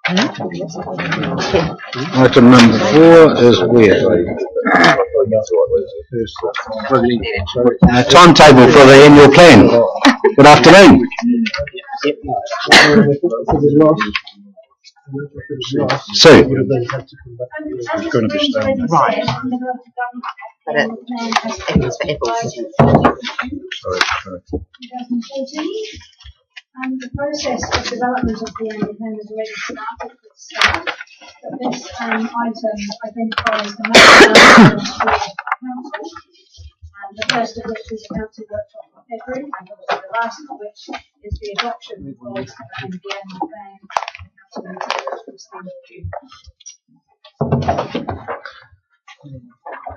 Item number 4 is where? Timetable for the annual plan. Good afternoon. Sue. It's going to be stone. Right. But it's for the process of development of the annual plan has already started at the start, but this item identifies the main developments for the council, and the first of which is a council workshop in February, and also the last of which is the adoption of the annual plan and council materials from the start of June.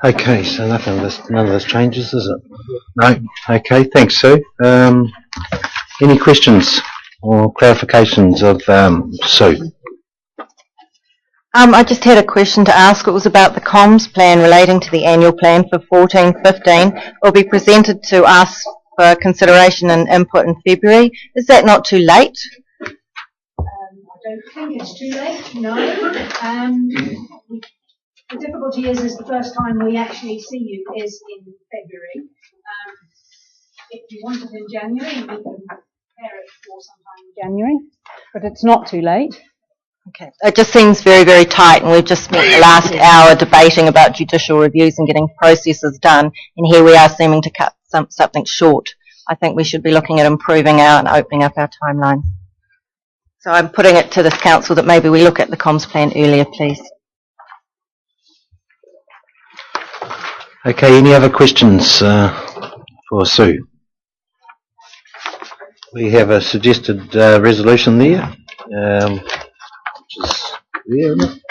Okay, so none of this changes, is it? No. Okay, thanks, Sue. Any questions or clarifications of Sue? I just had a question to ask. It was about the comms plan relating to the annual plan for 14-15. It will be presented to us for consideration and input in February. Is that not too late? I don't think it's too late, no. The difficulty is the first time we actually see you is in February. If you want it in January, we can prepare it for sometime in January, but it's not too late. Okay. It just seems very, very tight, and we've just spent the last hour debating about judicial reviews and getting processes done, and here we are seeming to cut something short. I think we should be looking at improving and opening up our timeline. So I'm putting it to this council that maybe we look at the comms plan earlier, please. Okay, any other questions for Sue? We have a suggested resolution there, which is there, isn't it?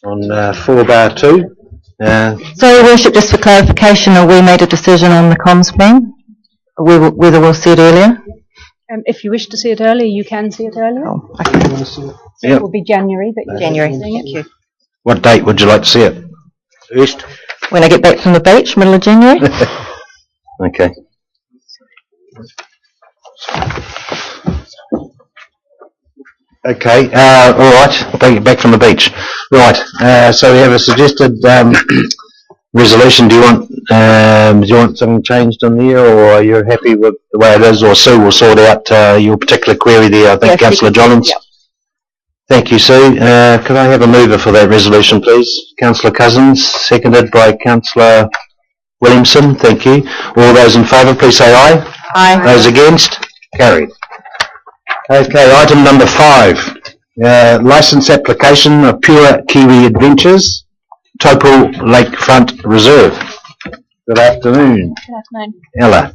On 4-2. So, Your Worship, just for clarification, have we made a decision on the comms plan? Whether we'll see it earlier? If you wish to see it earlier, you can see it earlier. Oh, okay. So it will be January. But January, thank you. What date would you like to see it? First? When I get back from the beach, middle of January. Okay. Okay, all right, back from the beach. Right, so we have a suggested resolution. Do you want something changed on there, or are you happy with the way it is, or Sue will sort out your particular query there, I think, yes, Councillor Johns? Yep. Thank you, Sue. Could I have a mover for that resolution, please? Councillor Cousins, seconded by Councillor Williamson. Thank you. All those in favour, please say aye. Aye. Those against? Carried. Okay, item number 5. Licence application of Pure Kiwi Adventures, Taupo Lakefront Reserve. Good afternoon. Good afternoon. Ella.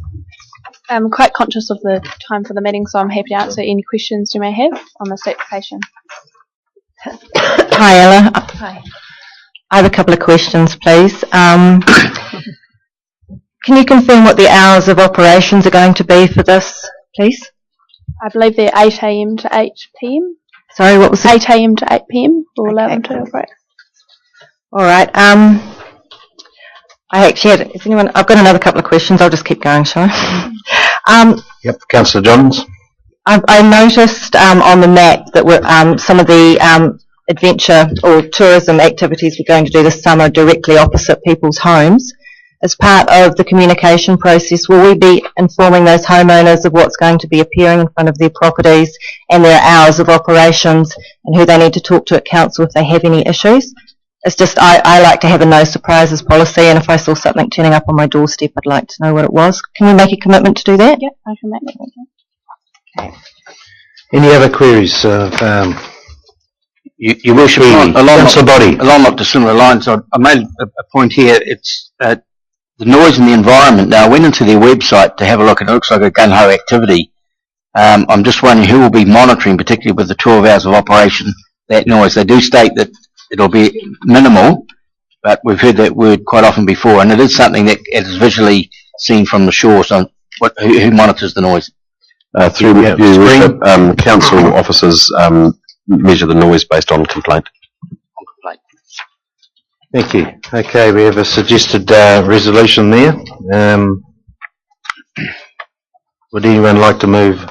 I'm quite conscious of the time for the meeting, so I'm happy to answer any questions you may have on this application. Hi, Ella. Hi. I have a couple of questions, please. Can you confirm what the hours of operations are going to be for this, please? I believe they're 8 a.m. to 8 p.m. Sorry, what was it? 8 a.m. to 8 p.m. We'll allow them to operate. All right. I actually had, is anyone, I've got another couple of questions. I'll just keep going, shall I? Yep, Councillor Johns. I noticed on the map that some of the adventure or tourism activities we're going to do this summer directly opposite people's homes. As part of the communication process, will we be informing those homeowners of what's going to be appearing in front of their properties and their hours of operations and who they need to talk to at council if they have any issues? It's just, I like to have a no surprises policy, and if I saw something turning up on my doorstep, I'd like to know what it was. Can we make a commitment to do that? Yep, I can make that. Okay. Any other queries? You worship along the similar lines. I made a point here. It's the noise in the environment. Now, I went into their website to have a look, and it looks like a gung-ho activity. I'm just wondering who will be monitoring, particularly with the 12 hours of operation, that noise. They do state that it'll be minimal, but we've heard that word quite often before, and it is something that is visually seen from the shore. So, who monitors the noise? Through your council officers measure the noise based on complaint. Thank you. Okay, we have a suggested resolution there. Would anyone like to move?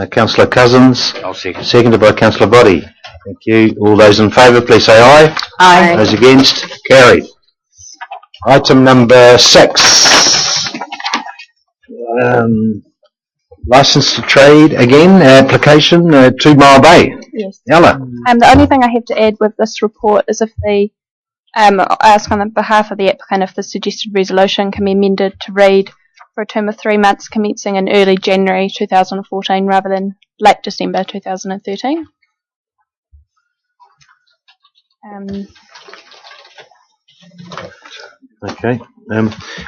Councillor Cousins. I'll second. Seconded by Councillor Boddy. Thank you. All those in favour, please say aye. Aye. Those against, carried. Item number 6. Licence to trade again, application, 2 Mile Bay. Yes. Ella. The only thing I have to add with this report is if the I ask on behalf of the applicant if the suggested resolution can be amended to read for a term of 3 months commencing in early January 2014 rather than late December 2013. Okay.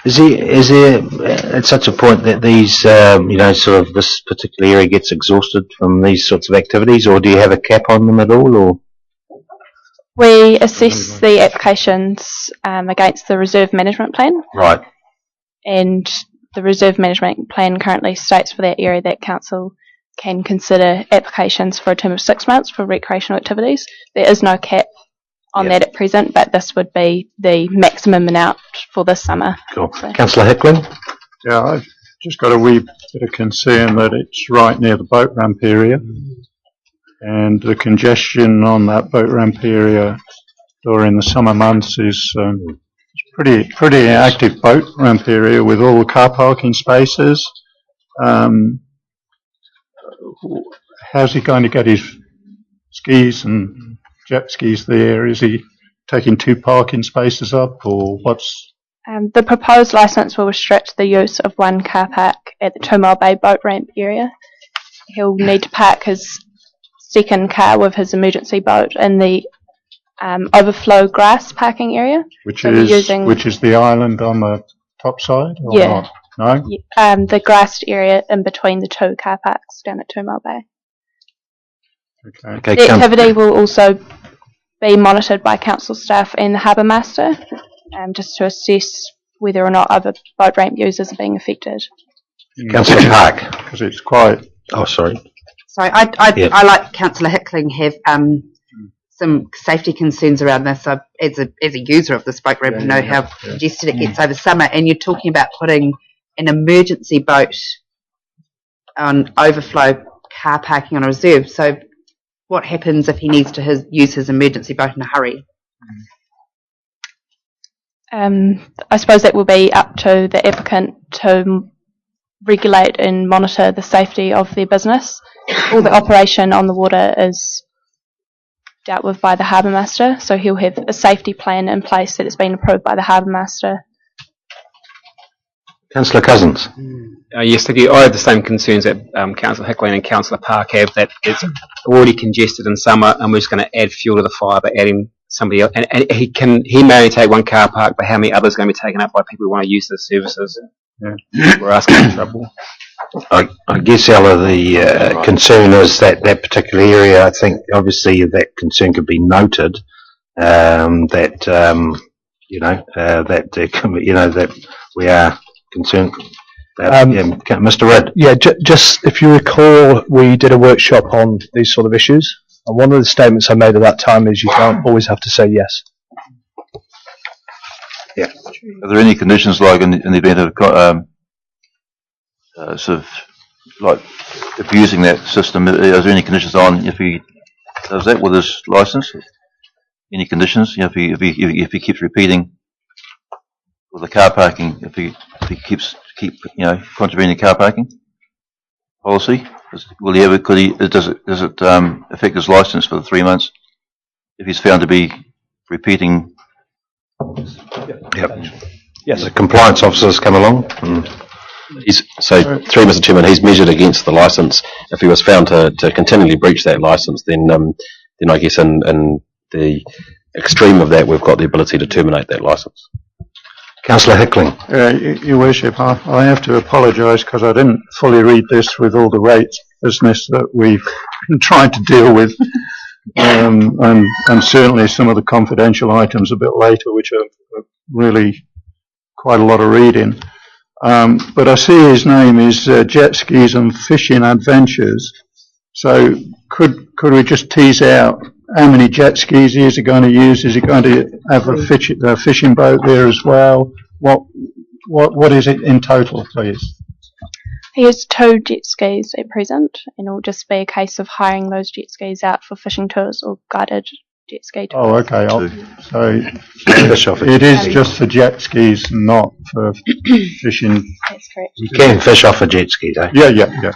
Is there at such a point that these, sort of this particular area gets exhausted from these sorts of activities, or do you have a cap on them at all, or? We assess the applications against the reserve management plan. Right. And the reserve management plan currently states for that area that council can consider applications for a term of 6 months for recreational activities. There is no cap on that at present, but this would be the maximum amount for this summer. Cool. So. Councillor Hickling? Yeah, I've just got a wee bit of concern that it's right near the boat ramp area, and the congestion on that boat ramp area during the summer months is pretty active boat ramp area with all the car parking spaces. How's he going to get his skis and jet skis there? Is he taking 2 parking spaces up, or what's? The proposed licence will restrict the use of 1 car park at the 2 Mile Bay boat ramp area. He'll need to park his second car with his emergency boat in the overflow grass parking area. Which is the island on the top side? Or yeah. Not? No? Yeah, the grassed area in between the 2 car parks down at 2 Mile Bay. Okay. The activity will also be monitored by council staff and the harbour master, just to assess whether or not other boat ramp users are being affected. Councillor Park. Because it's quite. Oh, sorry. Sorry, I like Councillor Hickling have some safety concerns around this. So as a user of this boat ramp, I know how congested it gets over summer, and you're talking about putting an emergency boat on overflow car parking on a reserve. So what happens if he needs to use his emergency boat in a hurry? I suppose that will be up to the applicant to regulate and monitor the safety of their business. All the operation on the water is dealt with by the harbour master, so he'll have a safety plan in place that has been approved by the harbour master. Councillor Cousins. Yes, thank you. I have the same concerns that Councillor Hickling and Councillor Park have, that it's already congested in summer and we're just going to add fuel to the fire by adding somebody else. And he may only take 1 car park, but how many others are going to be taken up by people who want to use the services? Yeah. We're asking for trouble. I guess, Ella, the concern is that particular area, I think obviously that concern could be noted, that we are concerned. Mr. Rudd. Yeah, just if you recall, we did a workshop on these sort of issues, and one of the statements I made at that time is you don't always have to say yes. Yeah. Are there any conditions, like in the event of sort of like abusing that system? Are there any conditions on if he does that with his license? Any conditions? If he keeps repeating with the car parking, if he keeps contravening car parking policy, will he ever? Does it affect his license for the 3 months if he's found to be repeating? Yep. Yes. The compliance officers come along. Through Mr. Chairman, he's measured against the licence. If he was found to continually breach that licence, then I guess in the extreme of that, we've got the ability to terminate that licence. Councillor Hickling. Your Worship, I have to apologise because I didn't fully read this with all the rates business that we've been trying to deal with, and certainly some of the confidential items a bit later, which are really quite a lot of reading. But I see his name is Jet Skis and Fishing Adventures. So could we just tease out how many jet skis is he going to use? Is he going to have a fishing boat there as well? What is it in total, please? He has 2 jet skis at present, and it will just be a case of hiring those jet skis out for fishing tours or guided jet ski tours. Oh, okay. So Fish off it is just for jet skis, not for fishing. That's correct. You can fish off a jet ski, though. Yeah.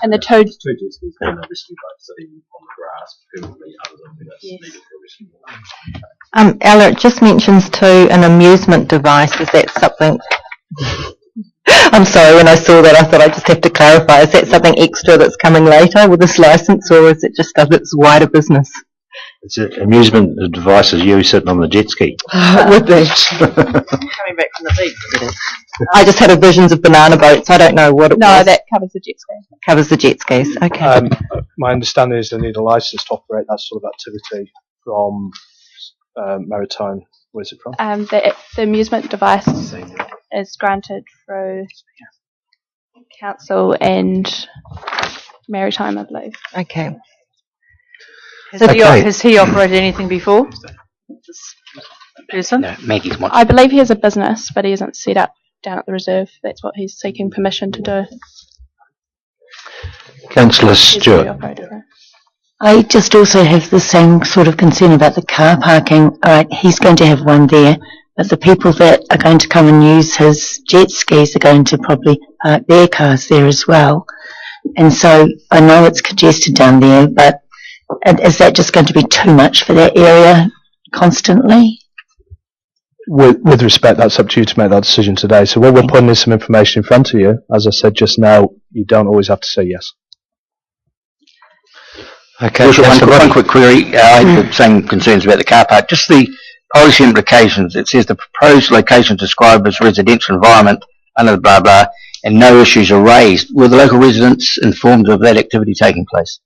And the 2 Two jet skis and a rescue boat sitting on the grass permanently other than when it's needed for rescue. Ella, it just mentions too an amusement device. Is that something? I'm sorry, when I saw that I thought I just have to clarify. Is that something extra that's coming later with this licence, or is it just stuff that's wider business? It's an amusement device is you sitting on the jet ski. It would be. Coming back from the beach, did it? I just had a visions of banana boats. I don't know what it No, was. that covers the jet ski. Covers the jet skis. Okay. My understanding is they need a licence to operate that sort of activity from Maritime. Where's it from? The amusement device is granted through council and Maritime, I believe. Okay. Has he operated anything before? This person? No, Maggie's one. I believe he has a business, but he isn't set up down at the reserve. That's what he's seeking permission to do. Councillor He's the Stewart. operator. I just also have the same sort of concern about the car parking. All right, he's going to have one there, but the people that are going to come and use his jet skis are going to probably park their cars there as well. And so I know it's congested down there, but is that just going to be too much for that area constantly? With respect, that's up to you to make that decision today. So what we're putting is some information in front of you. As I said just now, you don't always have to say yes. Okay, Also, Councillor one Brodie. quick query. I have the same concerns about the car park. Just the policy implications. It says the proposed location described as residential environment under the blah blah, and no issues are raised. Were the local residents informed of that activity taking place?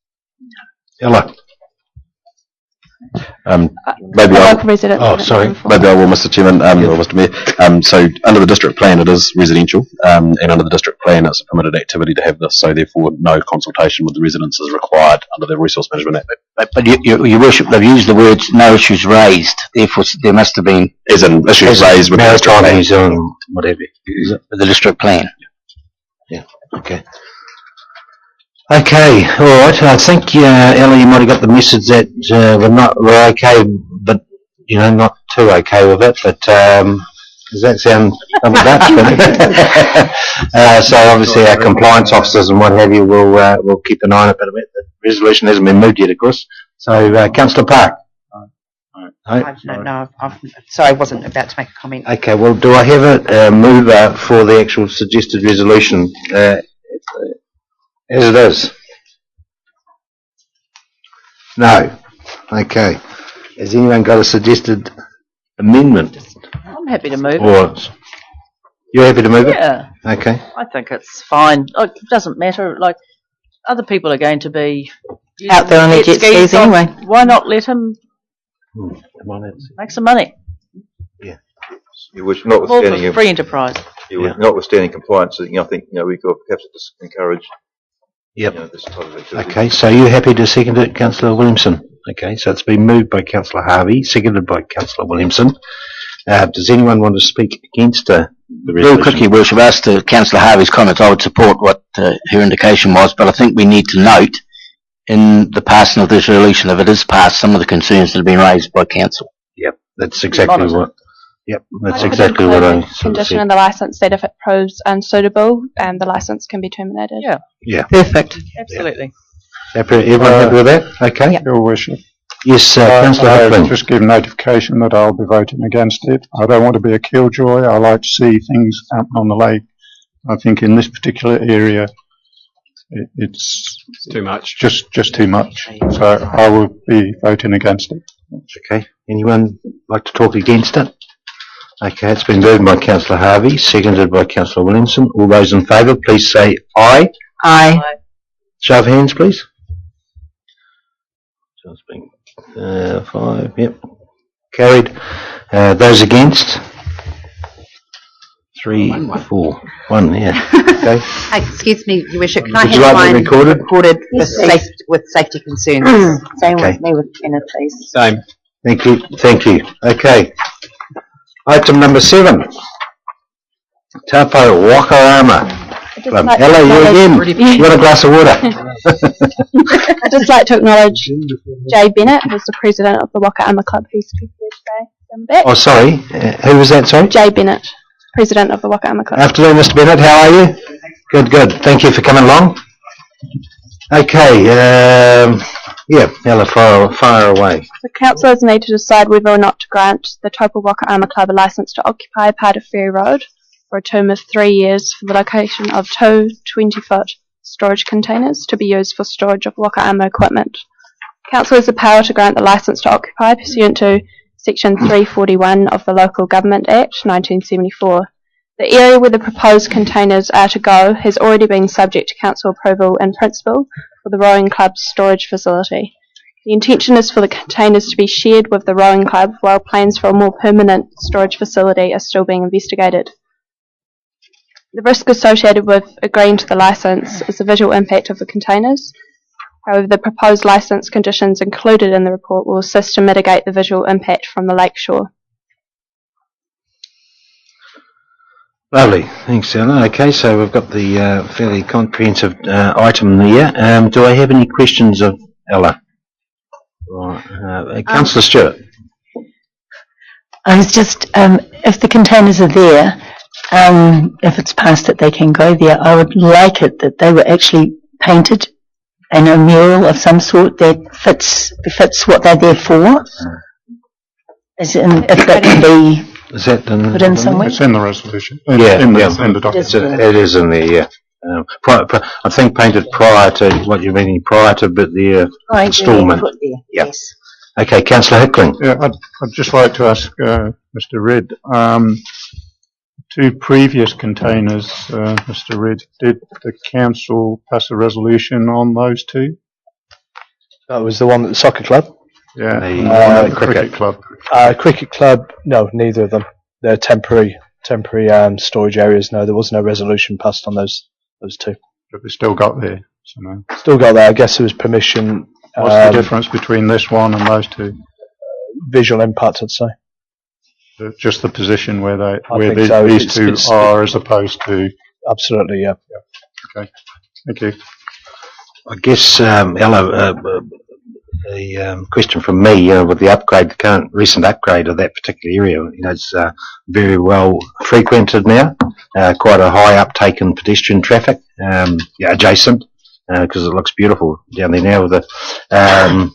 Ella. Maybe The I local resident. Oh, sorry. maybe I will, Mr. Chairman, or Mr. Mayor. So under the district plan, it is residential, and under the district plan, it's a permitted activity to have this. So therefore, no consultation with the residents is required under the Resource Management Act. But your worship, they've used the words "no issues raised." Therefore, there must have been As in issues raised with the district Maritime, plan. New Zealand, whatever. Is it? with the district plan. Okay. Okay, all right. I think, Ella, you might have got the message that we're okay, but not too okay with it. But does that sound so obviously our compliance officers and what have you will keep an eye on it. But the resolution hasn't been moved yet, of course. So, Councillor Park. No, sorry, I wasn't about to make a comment. Okay. Well, do I have a mover for the actual suggested resolution? As it is. No. Okay. Has anyone got a suggested amendment? I'm happy to move it. Or you're happy to move it? Yeah, Okay. I think it's fine. Like, it doesn't matter. Like, other people are going to be Out there on their jet skis anyway. Why not let him make some money? You wish, All for notwithstanding, free enterprise. notwithstanding compliance, I think we could perhaps just encourage. Yep. This type of activity. Okay. So you're happy to second it, Councillor Williamson? Okay. So it's been moved by Councillor Harvey, seconded by Councillor Williamson. Does anyone want to speak against the resolution? Very quickly, Worship, as to Councillor Harvey's comments, I would support what her indication was, but I think we need to note in the passing of this resolution, if it is passed, some of the concerns that have been raised by Council. Yep. That's exactly what. Yep. That's I could exactly what I include a sort of condition said. in the licence that if it proves unsuitable, the licence can be terminated. Yeah, Yeah. Perfect. absolutely. Everyone happy with that? Okay. Yep. Your worship. Yes, Councillor I've Hickling. just given notification that I'll be voting against it. I don't want to be a killjoy. I like to see things happen on the lake. I think in this particular area, it's Too much. just too much. So I will be voting against it. Okay. Anyone like to talk against it? Okay, it's been moved by Councillor Harvey, seconded by Councillor Williamson. All those in favour, please say aye. Aye. Show of hands, please. So it's been 5, yep. Carried. Those against? 3, 4, 1, yeah. Okay. Hey, excuse me, Your Worship, can I Would you have like that mine recorded? with safety concerns? Same Okay. with me with Anna, please. Same. Thank you, thank you. Okay. Item number 7. Taupo whakaaro. Club. Hello, you again. You want a glass of water? I'd just like to acknowledge Jay Bennett, who's the president of the Whakaaro Club, who's here today. Oh, sorry. Who was that, sorry? Jay Bennett, president of the Whakaaro Club. Afternoon, Mr. Bennett. How are you? Good, good. Thank you for coming along. Okay, Ella, fire away. The councillors need to decide whether or not to grant the Taupo Whakaaro Club a licence to occupy part of Ferry Road for a term of 3 years for the location of two 20-foot storage containers to be used for storage of Whakaaro equipment. Council has the power to grant the licence to occupy pursuant to Section 341 of the Local Government Act 1974. The area where the proposed containers are to go has already been subject to council approval in principle for the rowing club's storage facility. The intention is for the containers to be shared with the rowing club, while plans for a more permanent storage facility are still being investigated. The risk associated with agreeing to the licence is the visual impact of the containers. However, the proposed licence conditions included in the report will assist to mitigate the visual impact from the lakeshore. Lovely, thanks, Ella. Okay, so we've got the fairly comprehensive item there. Do I have any questions of Ella? Councillor Stewart. I was just, if the containers are there, if it's passed that they can go there, I would like it that they were actually painted in a mural of some sort that befits what they're there for. As in, if that can be Is that put in somewhere. It's in the resolution. In the document. It is in there, yeah. I think painted prior to what you're meaning, prior to the instalment. Yeah. Yes. Okay, Councillor Hickling. Yeah, I'd just like to ask Mr. Red. Two previous containers, Mr. Red, did the council pass a resolution on those two? That was the one at the soccer club? Yeah, the cricket club. Cricket club, no, neither of them. They're temporary storage areas. No, there was no resolution passed on those two. But they still got there. So no. Still got there. I guess there was permission. What's the difference between this one and those two? Visual impact, I'd say. Just the position where so. These two are, as opposed to. Absolutely, yeah. Okay, thank you. I guess, Ella, the question from me, with the current recent upgrade of that particular area, it's very well frequented now, quite a high uptake in pedestrian traffic, adjacent, because it looks beautiful down there now. With the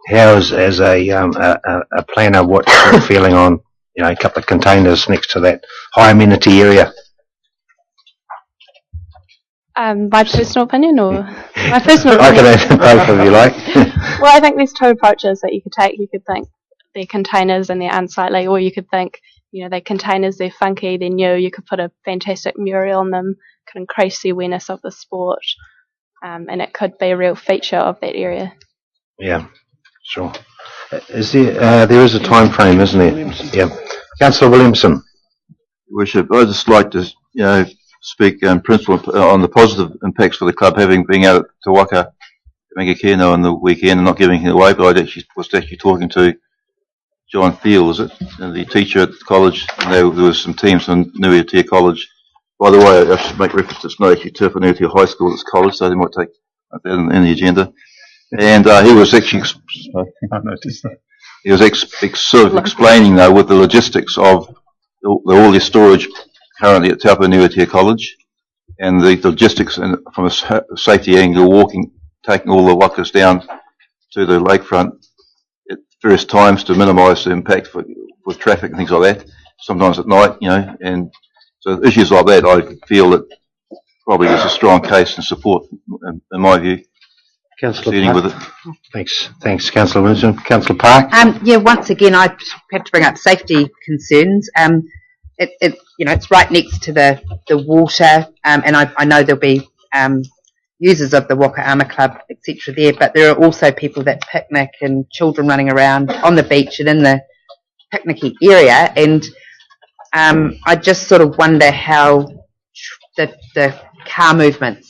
how's as a planner, what's your feeling on a couple of containers next to that high amenity area? My personal opinion, or my personal opinion? I can add both if you like. Well, I think there's two approaches that you could take. You could think they're containers and they're unsightly, or you could think, they're containers, they're funky, they're new. You could put a fantastic mural on them, could increase the awareness of the sport, and it could be a real feature of that area. Yeah, sure. There is a time frame, isn't there? Yeah. Councillor Williamson. Your Worship, I'd just like to, speak in principle on the positive impacts for the club, having been out to Waka, Mangakino on the weekend and not giving it away, but I was actually talking to John Field, is it? The teacher at the college, and there was some teams from Nuiatea College. By the way, I should make reference, it's not actually Taupo High School, it's college, so they might take that in the agenda. And he was actually sort of explaining though with the logistics of all the storage currently at Taupo Nuiatea College, and the logistics from a safety angle, taking all the wakas down to the lakefront at various times to minimise the impact with traffic and things like that. Sometimes at night, and so issues like that, I feel that probably there's a strong case and support in my view. Councillor with it. Thanks, Councillor Wilson. Councillor Park. Once again, I have to bring up safety concerns. It's right next to the water, and I know there'll be users of the Whakaaro Club, etc. there, but there are also people that picnic and children running around on the beach and in the picnicky area, and I just sort of wonder how the car movements,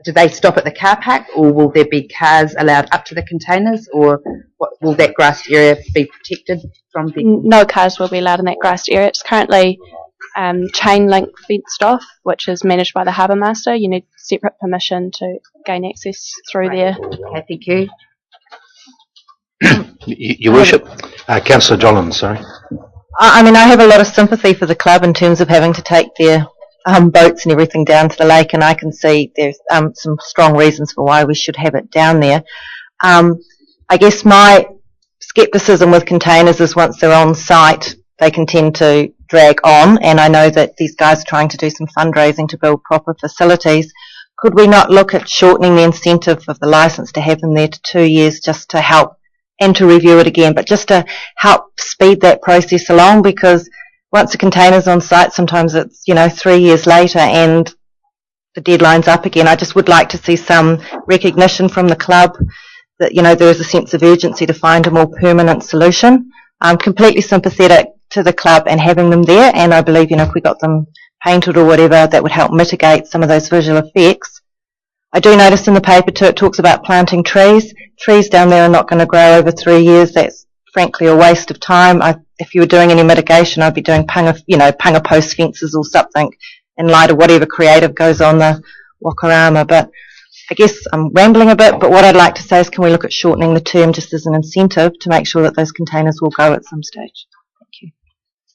do they stop at the car park, or will there be cars allowed up to the containers, or will that grassed area be protected from the... No cars will be allowed in that grassed area. It's currently chain link fenced off, which is managed by the harbour master. You need separate permission to gain access through there. Okay, thank you. Your Worship. Councillor Jolland, sorry. I mean, I have a lot of sympathy for the club in terms of having to take their boats and everything down to the lake, and I can see there's some strong reasons for why we should have it down there. I guess my scepticism with containers is once they're on site, they can tend to drag on, and I know that these guys are trying to do some fundraising to build proper facilities. Could we not look at shortening the incentive of the licence to have them there to 2 years just to help, and to review it again, but just to help speed that process along, because once the container's on site, sometimes it's, 3 years later and the deadline's up again. I just would like to see some recognition from the club that, there is a sense of urgency to find a more permanent solution. I'm completely sympathetic to the club and having them there, and I believe, if we got them painted or whatever, that would help mitigate some of those visual effects. I do notice in the paper too, it talks about planting trees. Trees down there are not going to grow over 3 years. That's frankly a waste of time. If you were doing any mitigation, I'd be doing panga post fences or something in light of whatever creative goes on the whakaaro. But I guess I'm rambling a bit, but what I'd like to say is, can we look at shortening the term just as an incentive to make sure that those containers will go at some stage? Thank you.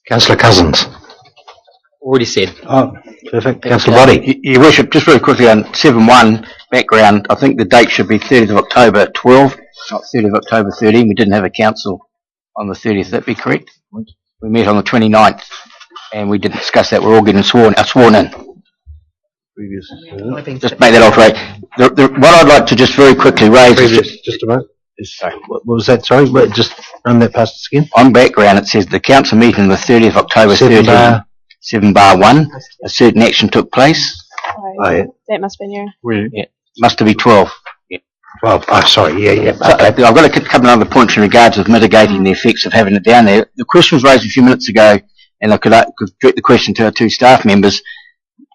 Councillor Cousins. Already said. Oh, perfect. Councillor Boddy. Your Worship, just very quickly on 7.1 background, I think the date should be 30th of October 12, not 30th of October 13. We didn't have a council on the 30th, that be correct? We met on the 29th and we didn't discuss that. We're all getting sworn in. Just make that alteration. What I'd like to just very quickly raise is... Just a moment. What was that? Sorry, just run that past us again. On background, it says the council meeting on the 30th of October 13. 7(1), a certain action took place. That must have been you. Must have been 12. 12. Oh, sorry. Yeah. So, I've got a couple of other points in regards of mitigating the effects of having it down there. The question was raised a few minutes ago, and I could direct the question to our two staff members.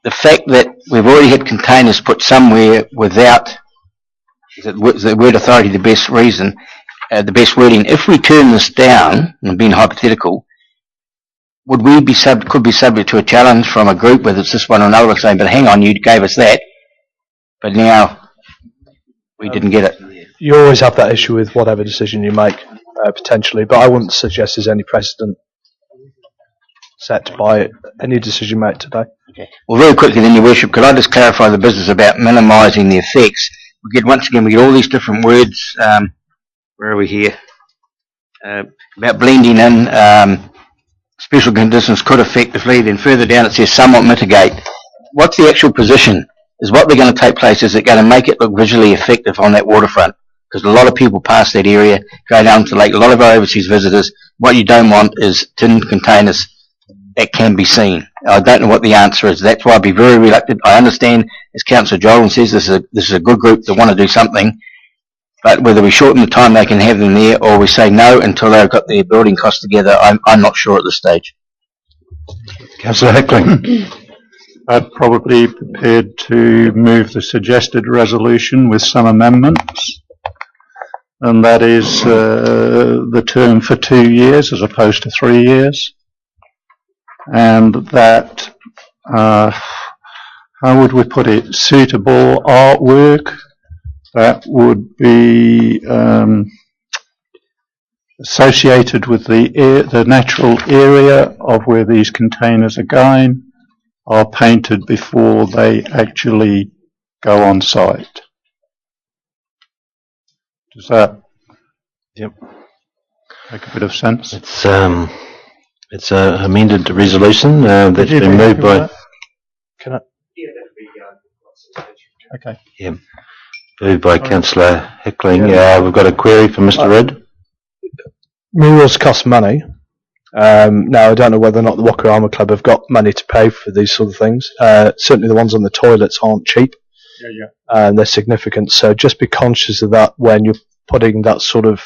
The fact that we've already had containers put somewhere without, is the word authority the best reason, the best wording? If we turn this down, and being hypothetical, would we could be subject to a challenge from a group, whether it's this one or another, saying, but hang on, you gave us that, but now we didn't get it? You always have that issue with whatever decision you make, potentially, but I wouldn't suggest there's any precedent set by any decision made today. Okay. Well, very quickly then, Your Worship, could I just clarify the business about minimising the effects? Once again, we get all these different words, where are we here? About blending in, special conditions could effectively, then further down it says somewhat mitigate. What's the actual position? Is what they're going to take place, is it going to make it look visually effective on that waterfront? Because a lot of people pass that area, go down to the lake, a lot of our overseas visitors. What you don't want is tin containers that can be seen. I don't know what the answer is. That's why I'd be very reluctant. I understand, as Councillor Jolan says, this is a good group that want to do something. But whether we shorten the time they can have them there, or we say no until they've got their building costs together, I'm not sure at this stage. Councillor Heckling. I'd probably be prepared to move the suggested resolution with some amendments, and that is the term for 2 years as opposed to 3 years, and that, how would we put it, suitable artwork that would be associated with the natural area of where these containers are going are painted before they actually go on site. Does that make a bit of sense? It's a amended resolution that's been moved by... Can I? Okay. Yeah. Moved by Councillor Heckling. We've got a query from Mr. Rudd. Murals cost money. Now, I don't know whether or not the Whakaaro Club have got money to pay for these sort of things. Certainly the ones on the toilets aren't cheap. And they're significant. So just be conscious of that when you're putting that sort of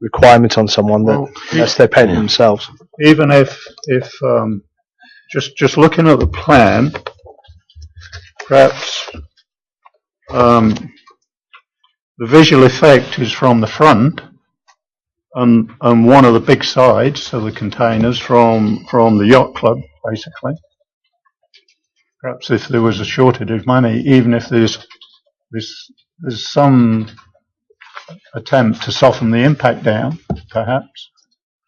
requirement on someone, that unless they paint it themselves. Even if just looking at the plan, perhaps the visual effect is from the front, and one of the big sides of the containers from the yacht club basically. Perhaps if there was a shortage of money, even if there's some attempt to soften the impact down, perhaps.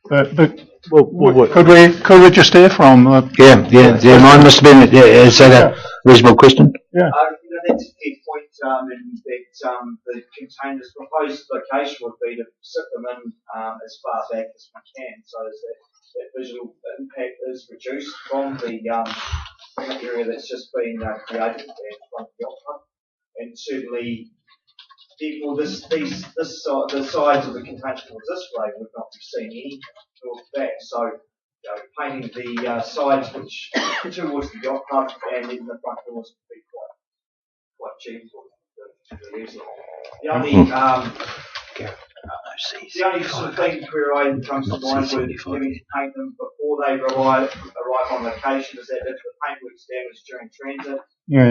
But could we just hear from? Mine must have been. Is that a reasonable question? Yeah. That's a key point, in that the containers' proposed location would be to sit them in as far back as we can, so that visual impact is reduced from the area that's just been created in front of the opera. And certainly, therefore, the sides of the container towards this way would not be seen any towards back. So, painting the sides which towards the yacht club and even the front doors would be quite cheap for using. The only sort of thing where I comes to mind with having to paint them before they arrive on location is that if the paintwork's damaged during transit, then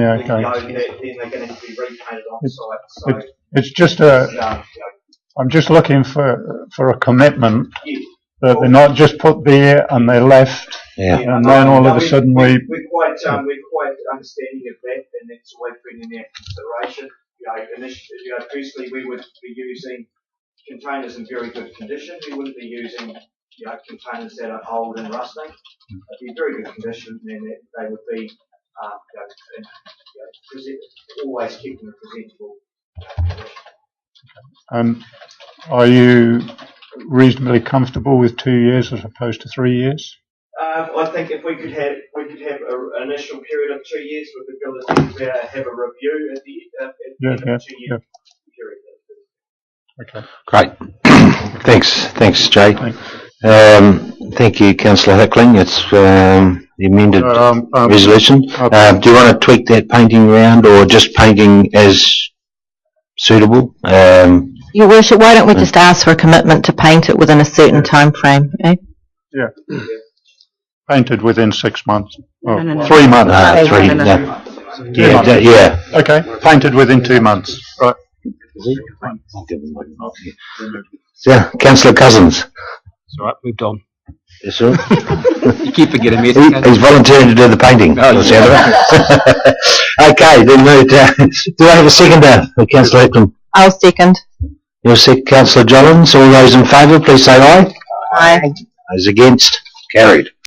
they're going to be repainted on site. So it's just I'm just looking for a commitment that they're not just put there and they're left, and then all of a sudden we're quite understanding of that, and that's always been in our consideration. Initially, firstly, we would be using containers in very good condition. We wouldn't be using containers that are old and rusting. They'd be in very good condition, and they would be always kept in a presentable condition. Are you reasonably comfortable with 2 years as opposed to 3 years? I think if we could have an initial period of 2 years with the ability to have a review at the end of the 2 year period. Okay. Great. Thanks, Jay. Thank you, Councillor Hickling. It's the amended resolution. Do you want to tweak that painting around, or just painting as suitable? Your Worship, why don't we just ask for a commitment to paint it within a certain time frame? Eh? Yeah. Painted within 6 months. No. 3 months. Okay. Painted within 2 months. Right. Yeah, Councillor Cousins. It's all right, moved on. Yes, sir. You keep forgetting me. He's volunteering to do the painting. Okay, then do I have a seconder for Councillor Hickling? I'll second. You'll second, Councillor Jollins. All those in favour, please say aye. Aye. Those against, carried.